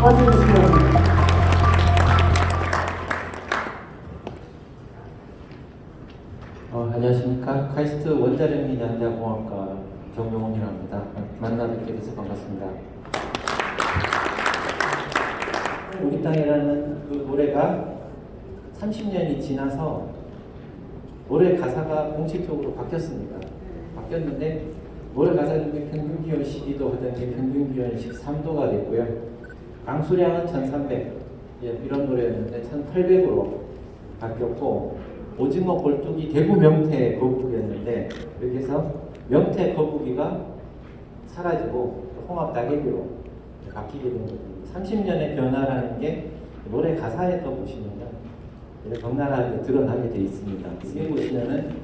박수 주시기 바랍니다. 안녕하십니까. 카이스트 원자력민양자공학과 정용훈이랍니다. 만나뵙게 돼서 반갑습니다. 우리 땅이라는 그 노래가 30년이 지나서 노래 가사가 공식적으로 바뀌었습니다. 바뀌었는데 노래 가사 중에 평균기온 12도 하던 게 평균기온 13도가 됐고요. 강수량은 1300 이런 노래였는데 1800으로 바뀌었고, 오징어 꼴뚜기 대구 명태 거북이였는데 여기서 명태 거북이가 사라지고 홍합 다개비로 바뀌게 된 겁니다. 30년의 변화라는 게 노래 가사에서 보시면은 이렇게 적나라하게 드러나게 되어 있습니다. 여기 보시면은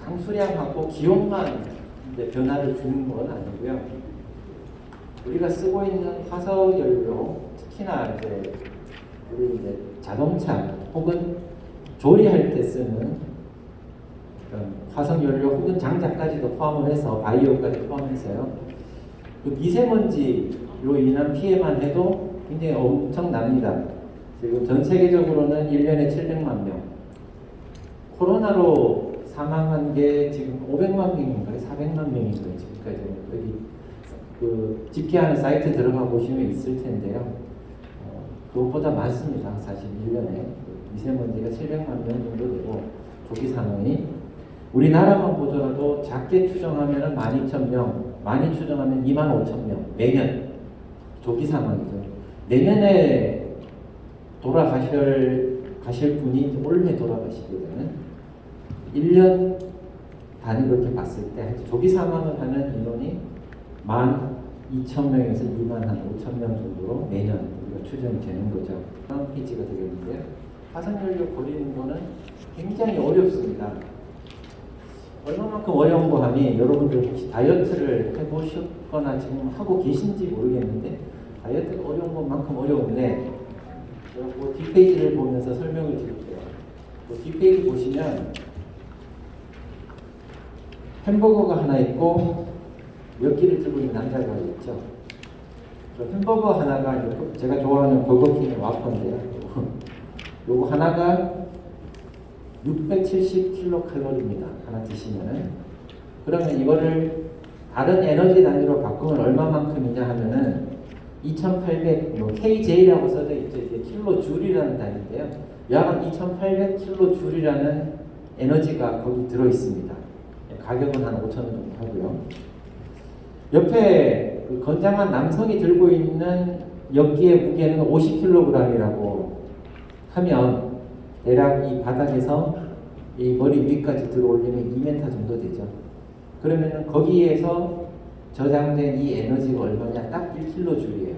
강수량하고 기온만 이제 변화를 주는 건 아니고요. 우리가 쓰고 있는 화석연료, 특히나 이제 우리 이제 자동차 혹은 조리할 때 쓰는 화석연료 혹은 장작까지도 포함을 해서 바이오까지 포함해서요. 그 미세먼지로 인한 피해만 해도 굉장히 엄청납니다. 지금 전 세계적으로는 1년에 700만 명, 코로나로 사망한 게 지금 500만 명인가요? 400만 명인가요? 지금까지 여기 그 집계하는 사이트 들어가 보시면 있을 텐데요. 그것보다 많습니다. 사실 1년에 미세먼지가 700만 명 정도 되고, 조기 사망이 우리나라만 보더라도 작게 추정하면 12,000명, 많이 추정하면 25,000명 매년 조기 사망이죠. 내년에 가실 분이 올해 돌아가시게 되는 1년 단위로 이렇게 봤을 때 조기 사망을 하는 인원이 12,000명에서 25,000명 정도로 매년 우리가 추정이 되는 거죠. 다음 페이지가 되겠는데요. 화석연료 버리는 거는 굉장히 어렵습니다. 얼마만큼 어려운 거 하니, 여러분들 혹시 다이어트를 해보셨거나 지금 하고 계신지 모르겠는데, 다이어트가 어려운 것만큼 어려운데, 제가 그 뒷페이지를 보면서 설명을 드릴게요. 그 뒷페이지 보시면 햄버거가 하나 있고 몇 개를 들고 있는 남자가 있죠. 그 햄버거 하나가 제가 좋아하는 버거킹의 와퍼인데요. 요거 하나가 670kcal입니다. 하나 드시면은. 그러면 이거를 다른 에너지 단위로 바꾸면 얼마만큼이냐 하면은 2800, KJ라고 써져 있죠. 이게 킬로줄이라는 단위인데요. 약 2800kJ라는 에너지가 거기 들어 있습니다. 가격은 한 5,000원 정도 하고요. 옆에 그 건장한 남성이 들고 있는 엽기의 무게는 50kg이라고 하면 대략 이 바닥에서 이 머리 위까지 들어올리면 2m 정도 되죠. 그러면은 거기에서 저장된 이 에너지가 얼마냐? 딱 1kJ예요.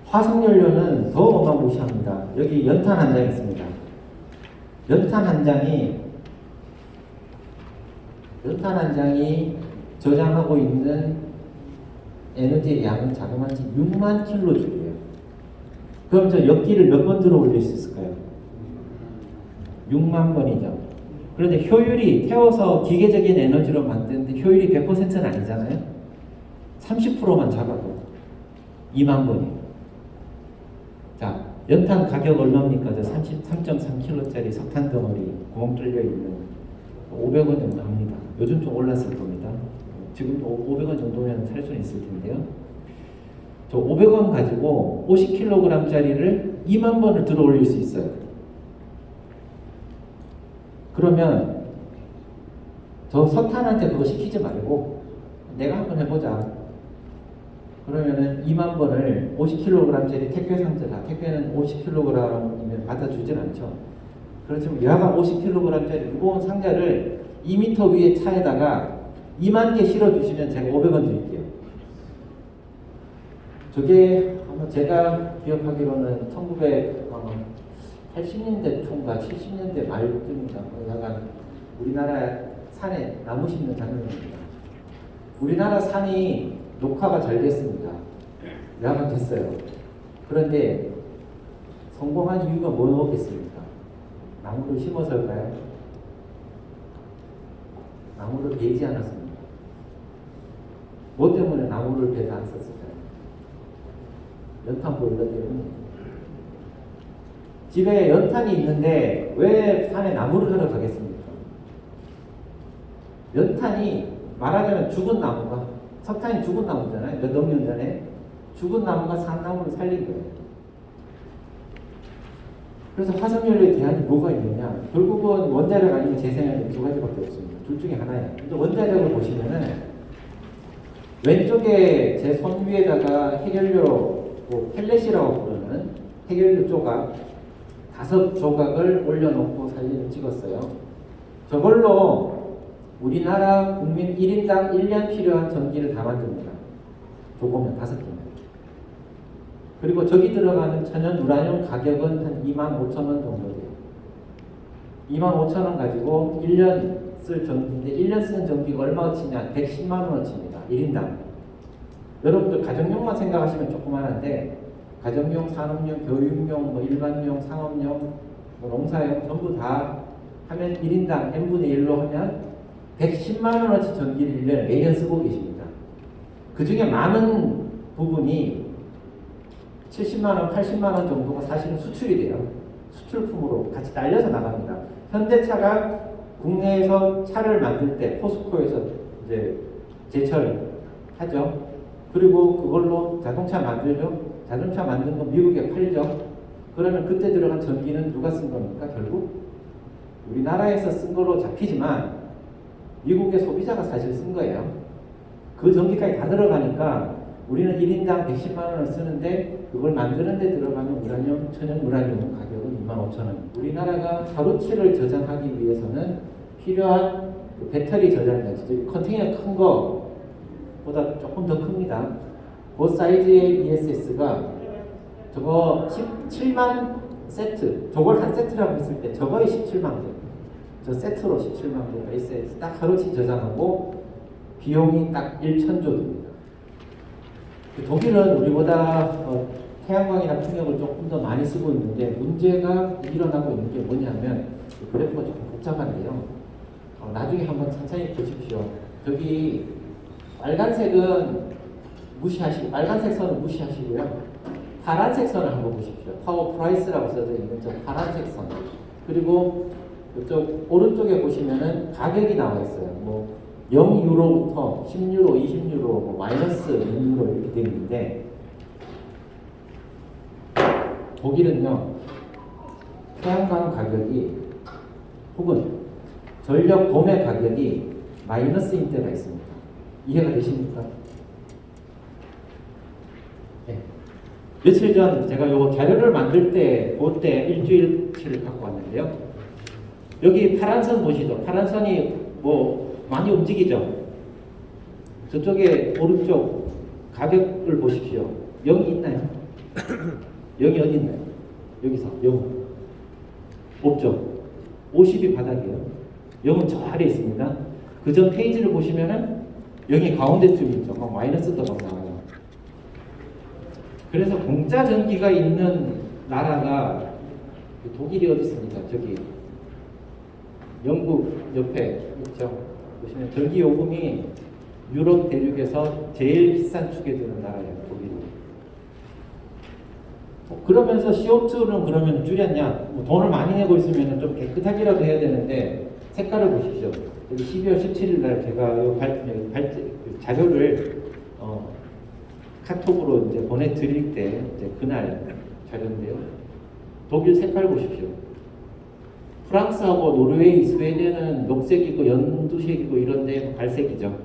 화석연료는 더 어마무시합니다. 여기 연탄 한 장 있습니다. 연탄 한 장이 저장하고 있는 에너지의 양은 자그마치 6만 kJ예요. 그럼 저 엽기를 몇 번 들어 올릴 수 있을까요? 6만 번이죠. 그런데 효율이, 태워서 기계적인 에너지로 만드는데 효율이 100%는 아니잖아요. 30%만 잡아도 2만 번이에요. 자, 연탄 가격 얼마입니까? 33.3kg짜리 석탄 덩어리 구멍 뚫려 있는 500원 정도 합니다. 요즘 좀 올랐을 겁니다. 지금도 500원 정도면 살 수는 있을 텐데요. 저 500원 가지고 50kg짜리를 2만 번을 들어 올릴 수 있어요. 그러면 저 석탄한테 그거 시키지 말고 내가 한번 해보자. 그러면은 2만 번을 50kg짜리 택배 상자가, 택배는 50kg이면 받아주질 않죠. 그렇지만 여하간 50kg짜리 무거운 상자를 2m 위에 차에다가 2만 개 실어주시면 제가 500원 드릴게요. 저게 아마 제가 기억하기로는 1980년대 초인가 70년대 말쯤입니다. 약간 우리나라 산에 나무 심는 장면입니다. 우리나라 산이 녹화가 잘 됐습니다. 여하간 됐어요. 그런데 성공한 이유가 뭐겠습니까? 나무를 심어서일까요? 나무를 베지 않았습니다. 뭐 때문에 나무를 베지 않았을까요? 연탄 보일러 때문에. 집에 연탄이 있는데 왜 산에 나무를 하러 가겠습니까? 연탄이 말하자면 죽은 나무가, 석탄이 죽은 나무잖아요. 몇 억 년 전에 죽은 나무가 산 나무를 살린 거예요. 그래서 화석연료에 대안이 뭐가 있느냐? 결국은 원자력 아니면 재생에너지 두 가지밖에 없습니다. 둘 중에 하나예요. 근데 원자력을 보시면은 왼쪽에 제 손 위에다가 해결료, 뭐 펠렛이라고 부르는 해결료 조각 5조각을 올려놓고 사진을 찍었어요. 저걸로 우리나라 국민 1인당 1년 필요한 전기를 다 만듭니다. 조금은 5개면. 그리고 저기 들어가는 천연 우라늄 가격은 한 25,000원 정도 돼요. 25,000원 가지고 1년 쓸 전기인데 1년 쓰는 전기가 얼마어치냐? 110만 원어치입니다. 1인당. 여러분들 가정용만 생각하시면 조그만한데 가정용, 산업용, 교육용, 뭐 일반용, 상업용, 뭐 농사용 전부 다 하면 1인당 n분의 1로 하면 110만 원어치 전기를 1년에 매년 쓰고 계십니다. 그 중에 많은 부분이 70만 원, 80만 원 정도가 사실은 수출이 돼요. 수출품으로 같이 딸려서 나갑니다. 현대차가 국내에서 차를 만들 때 포스코에서 이제 제철 하죠. 그리고 그걸로 자동차 만들죠. 자동차 만든 거 미국에 팔죠. 그러면 그때 들어간 전기는 누가 쓴 겁니까? 결국 우리나라에서 쓴 걸로 잡히지만 미국의 소비자가 사실 쓴 거예요. 그 전기까지 다 들어가니까 우리는 1인당 110만 원을 쓰는데 그걸 만드는 데 들어가는 우라늄, 천연 우라늄 가격은 25,000원. 우리나라가 하루치를 저장하기 위해서는 필요한 그 배터리 저장장치, 컨테이너 큰 거보다 조금 더 큽니다. 그 사이즈의 ESS가 저거 17만 세트, 저걸 한 세트라고 했을 때 저거의 17만 개. 저 세트로 17만 개가 ESS 딱 하루치 저장하고 비용이 딱 1,000조 듭니다. 독일은 우리보다 태양광이나 풍력을 조금 더 많이 쓰고 있는데 문제가 일어나고 있는 게 뭐냐면 그래프가 조금 복잡한데요. 나중에 한번 천천히 보십시오. 저기 빨간색은 무시하시고 빨간색 선은 무시하시고요. 파란색 선을 한번 보십시오. 파워 프라이스라고 써져 있는 저 파란색 선. 그리고 이쪽 오른쪽에 보시면은 가격이 나와 있어요. 뭐 0유로부터 10유로, 20유로, 뭐 마이너스 6유로 이렇게 되어 있는데 독일은요 태양광 가격이 혹은 전력 도매 가격이 마이너스인 때가 있습니다. 이해가 되십니까? 네. 며칠 전 제가 요 자료를 만들 때 그때 일주일치를 갖고 왔는데요. 여기 파란 선 보시죠. 파란 선이 뭐 많이 움직이죠. 저쪽에 오른쪽 가격을 보십시오. 0이 있나요? 0이 어디 있나요? 여기서 0 없죠. 50이 바닥이에요. 0은 저 아래에 있습니다. 그 전 페이지를 보시면은 0이 가운데쯤 있죠. 막 마이너스도 막 나와요. 그래서 공짜 전기가 있는 나라가 독일이 어디 있습니까? 저기 영국 옆에 있죠. 보시면 전기 요금이 유럽 대륙에서 제일 비싼 축에 드는 나라예요. 독일이. 그러면서 CO2는 그러면 줄였냐? 뭐 돈을 많이 내고 있으면 좀 깨끗하기라도 해야 되는데 색깔을 보십시오. 여기 12월 17일 날 제가 자료를 카톡으로 이제 보내드릴 때 이제 그날 자료인데요. 독일 색깔 보십시오. 프랑스하고 노르웨이, 스웨덴은 녹색이고 연두색이고 이런데 갈색이죠.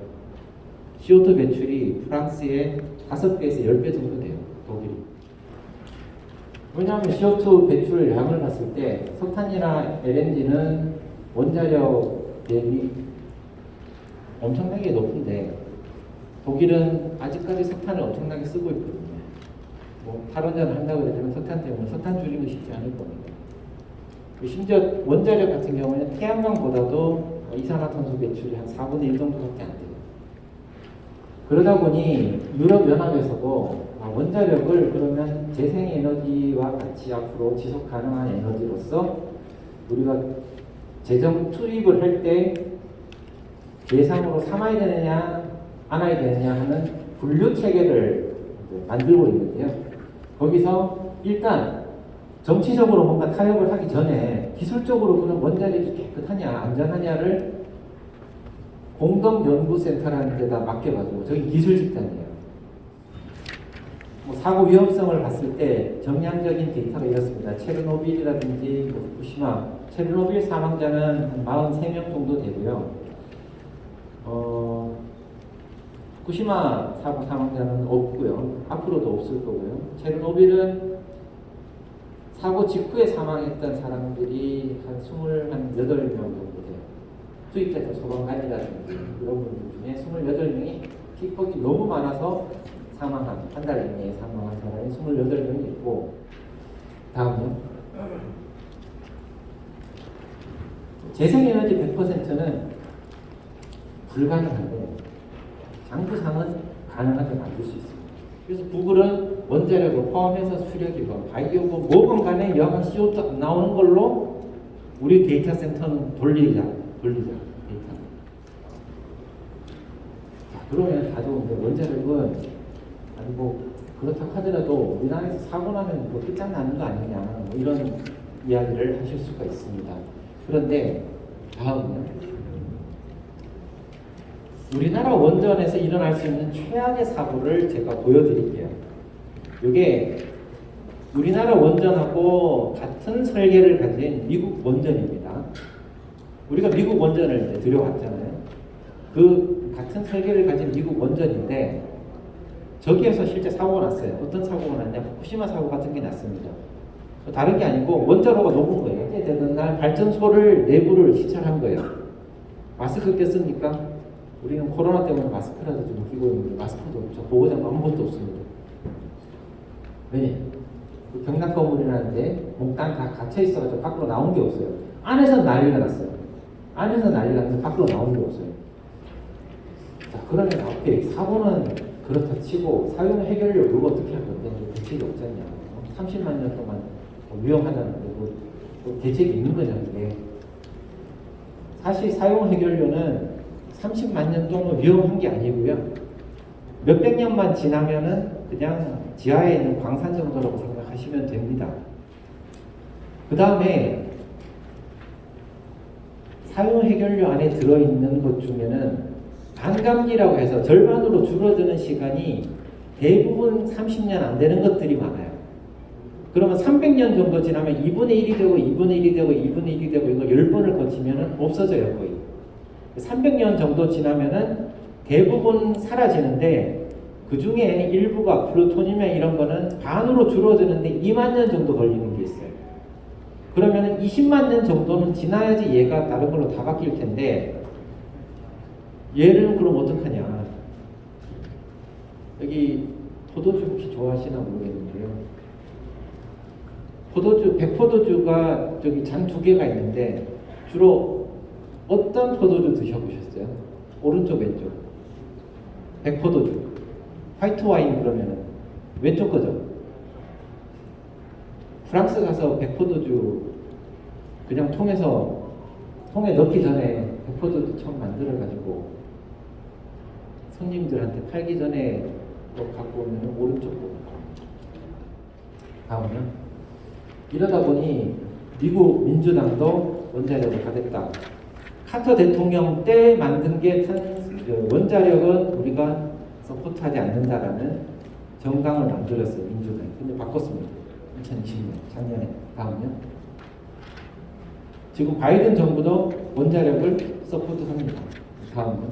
CO2 배출이 프랑스의 5배에서 10배 정도 돼요. 독일이. 왜냐하면 CO2 배출량을 봤을 때 석탄이나 LNG는 원자력 대비 엄청나게 높은데 독일은 아직까지 석탄을 엄청나게 쓰고 있거든요. 뭐 탈원전을 한다고 그러지만 석탄 때문에 석탄 줄이는 거 쉽지 않을 겁니다. 심지어 원자력 같은 경우에는 태양광보다도 이산화탄소 배출이 한 4분의 1 정도밖에 안 돼요. 그러다 보니 유럽연합에서도 원자력을 그러면 재생에너지와 같이 앞으로 지속 가능한 에너지로서 우리가 재정 투입을 할 때 예상으로 삼아야 되느냐 안 해야 되느냐 하는 분류 체계를 만들고 있는데요. 거기서 일단 정치적으로 뭔가 타협을 하기 전에 기술적으로 그런 원자력이 깨끗하냐 안전하냐를 공동연구센터라는 데다 맡겨가지고 저기 기술 집단이에요. 뭐 사고 위험성을 봤을 때 정량적인 데이터가 이렇습니다. 체르노빌이라든지 후쿠시마, 체르노빌 사망자는 한 43명 정도 되고요. 후쿠시마 사고 사망자는 없고요. 앞으로도 없을 거고요. 체르노빌은 사고 직후에 사망했던 사람들이 한 28명 정도 돼요. 투입됐던 소방관이라든지 이런 분들 중에 28명이 킥폭이 너무 많아서 사망한, 한 달 이내에 사망한 사람이 28명이 있고, 다음요. 재생에너지 100%는 불가능한데 장부상은 가능하게 만들 수 있습니다. 그래서 구글은 원자력을 포함해서 수력이건 바이오건 뭐건 간에 여하간 CO2 안 나오는 걸로 우리 데이터 센터는 돌리자 데이터. 자, 그러면 다 좋은데 원자력은 아니 뭐 그렇다고 하더라도 우리나라에서 사고 나면 뭐 끝장나는 거 아니냐 뭐 이런 이야기를 하실 수가 있습니다. 그런데 다음은요. 우리나라 원전에서 일어날 수 있는 최악의 사고를 제가 보여드릴게요. 이게 우리나라 원전하고 같은 설계를 가진 미국 원전입니다. 우리가 미국 원전을 이제 들여왔잖아요. 그 같은 설계를 가진 미국 원전인데 저기에서 실제 사고가 났어요. 어떤 사고가 났냐? 후쿠시마 사고 같은 게 났습니다. 다른 게 아니고 원자로가 녹은 거예요. 어제 되는 날 발전소를 내부를 시찰한 거예요. 마스크 꼈습니까? 우리는 코로나 때문에 마스크라도 좀 끼고 있는데 마스크도 없죠. 보호장 아무것도 없습니다. 왜냐? 그 경락 건물이라는데 몽땅 다 갇혀 있어가지고 밖으로 나온 게 없어요. 안에서 난리가 났어요. 안에서 난리가 났는데 밖으로 나온 게 없어요. 자, 그러면 오케이 사고는 그렇다 치고 사용 해결료 이거 어떻게 할 건데 대책이 없잖냐. 30만 년 동안 위험하다는데 뭐 대책이 있는 거냐 이게. 사실 사용 해결료는 30만 년 동안 위험한 게 아니고요. 몇백 년만 지나면은 그냥 지하에 있는 광산 정도라고 생각하시면 됩니다. 그 다음에 사용 해결료 안에 들어있는 것 중에는 반감기라고 해서 절반으로 줄어드는 시간이 대부분 30년 안 되는 것들이 많아요. 그러면 300년 정도 지나면 2분의 1이 되고 2분의 1이 되고 2분의 1이 되고 이거 10번을 거치면 없어져요 거의. 300년 정도 지나면은 대부분 사라지는데 그 중에 일부가 플루토늄이나 이런 거는 반으로 줄어드는데 2만 년 정도 걸리는 게 있어요. 그러면은 20만 년 정도는 지나야지 얘가 다른 걸로 다 바뀔 텐데 얘는 그럼 어떡하냐. 여기 포도주 혹시 좋아하시나 모르겠는데요. 포도주, 백포도주가 저기 잔 2개가 있는데 주로 어떤 포도주 드셔보셨어요? 오른쪽 왼쪽. 백포도주. 화이트 와인 그러면은 왼쪽 거죠. 프랑스 가서 백포도주 그냥 통에 넣기 전에 백포도주 처음 만들어가지고 손님들한테 팔기 전에 갖고 오면 오른쪽 거. 다음은 이러다 보니 미국 민주당도 원자력을 하겠다. 카터 대통령 때 만든 게 원자력은 우리가 서포트하지 않는다라는 정당을 만들었어요. 민주당이. 근데 바꿨습니다. 2020년 작년에. 다음요. 지금 바이든 정부도 원자력을 서포트합니다. 다음요.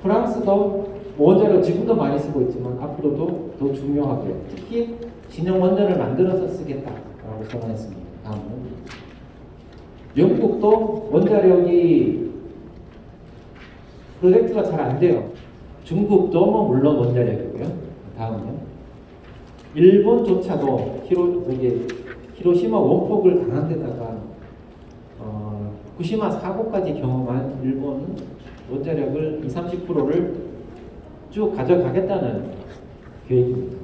프랑스도 원자력 지금도 많이 쓰고 있지만 앞으로도 더 중요하게 특히 신형 원전을 만들어서 쓰겠다라고 선언했습니다. 다음은 영국도 원자력이 프로젝트가 잘 안 돼요. 중국도 뭐 물론 원자력이고요. 다음은 일본조차도 히로시마 원폭을 당한 데다가 후쿠시마 사고까지 경험한 일본은 원자력을 20-30%를 쭉 가져가겠다는 계획입니다.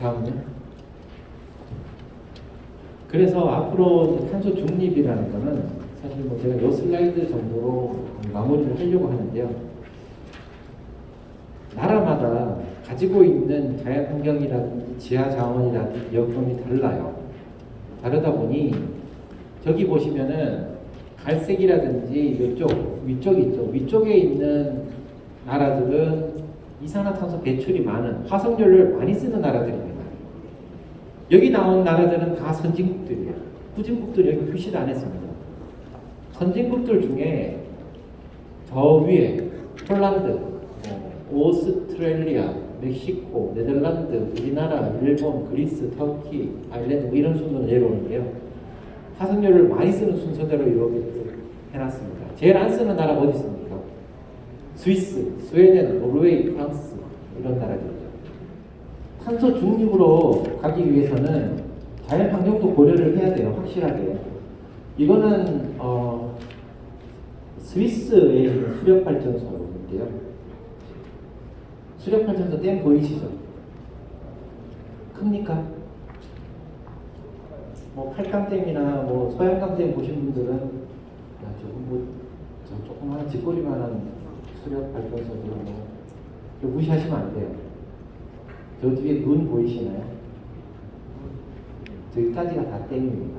다음은요. 그래서 앞으로 탄소 중립이라는 거는 사실 뭐 제가 요 슬라이드 정도로 마무리를 하려고 하는데요. 나라마다 가지고 있는 자연 환경이라든지 지하 자원이라든지 여건이 달라요. 다르다 보니 저기 보시면은 갈색이라든지 이쪽 위쪽 있죠. 위쪽에 있는 나라들은 이산화탄소 배출이 많은 화석연료를 많이 쓰는 나라들입니다. 여기 나온 나라들은 다 선진국들이에요. 후진국들 여기 표시도 안 했습니다. 선진국들 중에 저 위에 폴란드, 오스트레일리아, 멕시코, 네덜란드, 우리나라, 일본, 그리스, 터키, 아일랜드 뭐 이런 순서로 내려오는데요. 화석연료를 많이 쓰는 순서대로 이렇게 해놨습니다. 제일 안 쓰는 나라 어디 있습니까? 스위스, 스웨덴, 노르웨이, 프랑스 이런 나라들이죠. 탄소 중립으로 가기 위해서는 자연 환경도 고려를 해야 돼요. 확실하게. 이거는 스위스에 있는 수력발전소인데요. 수력발전소 댐 보이시죠? 큽니까? 뭐 팔강댐이나 뭐 소양강댐 보신 분들은 야, 조금 뭐 저 조그마한 집거리만한 수력발전소들 뭐 무시하시면 안 돼요. 저 뒤에 눈 보이시나요? 저기까지가 다 댐입니다.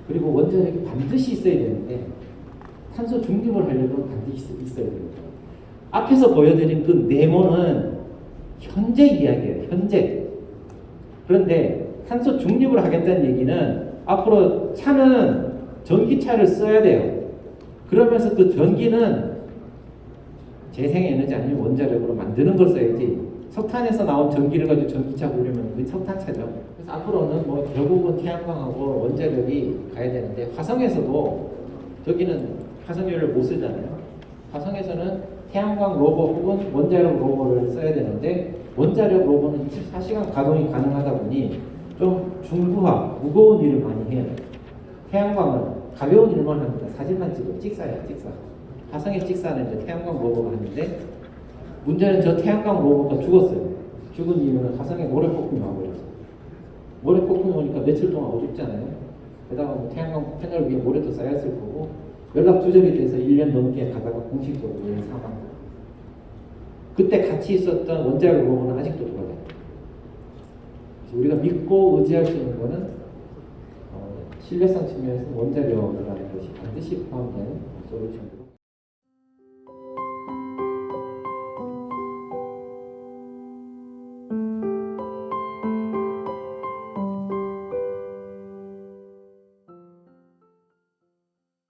그리고 원자력이 반드시 있어야 되는데 탄소 중립을 하려면 반드시 있어야 됩니다. 앞에서 보여드린 그 네모는 현재 이야기예요. 현재. 그런데 탄소 중립을 하겠다는 얘기는 앞으로 차는 전기차를 써야 돼요. 그러면서 그 전기는 재생에너지 아니면 원자력으로 만드는 걸 써야지 석탄에서 나온 전기를 가지고 전기차 보려면 그게 석탄차죠. 그래서 앞으로는 뭐 결국은 태양광하고 원자력이 가야 되는데 화성에서도 저기는 화석연료를 못 쓰잖아요. 화성에서는 태양광 로버 혹은 원자력 로버를 써야 되는데 원자력 로버는 24시간 가동이 가능하다 보니 좀 중부하, 무거운 일을 많이 해요. 태양광은 가벼운 일만 합니다. 사진만 찍어 찍사예요, 찍사. 화성에 찍사는 이제 태양광 로버가 하는데 문제는 저 태양광 로버가 죽었어요. 죽은 이유는 화성에 모래폭풍이 와버렸어요. 모래폭풍이 오니까 며칠 동안 어둡잖아요. 게다가 뭐 태양광 패널 위에 모래도 쌓였을 거고 연락 두절이 돼서 1년 넘게 가다가 공식적으로 사망. 그때 같이 있었던 원자력 로버는 아직도 돌아가요. 우리가 믿고 의지할 수 있는 거는 신뢰성 측면에서 원자력이라는 것이 반드시 포함된 솔루션입니다.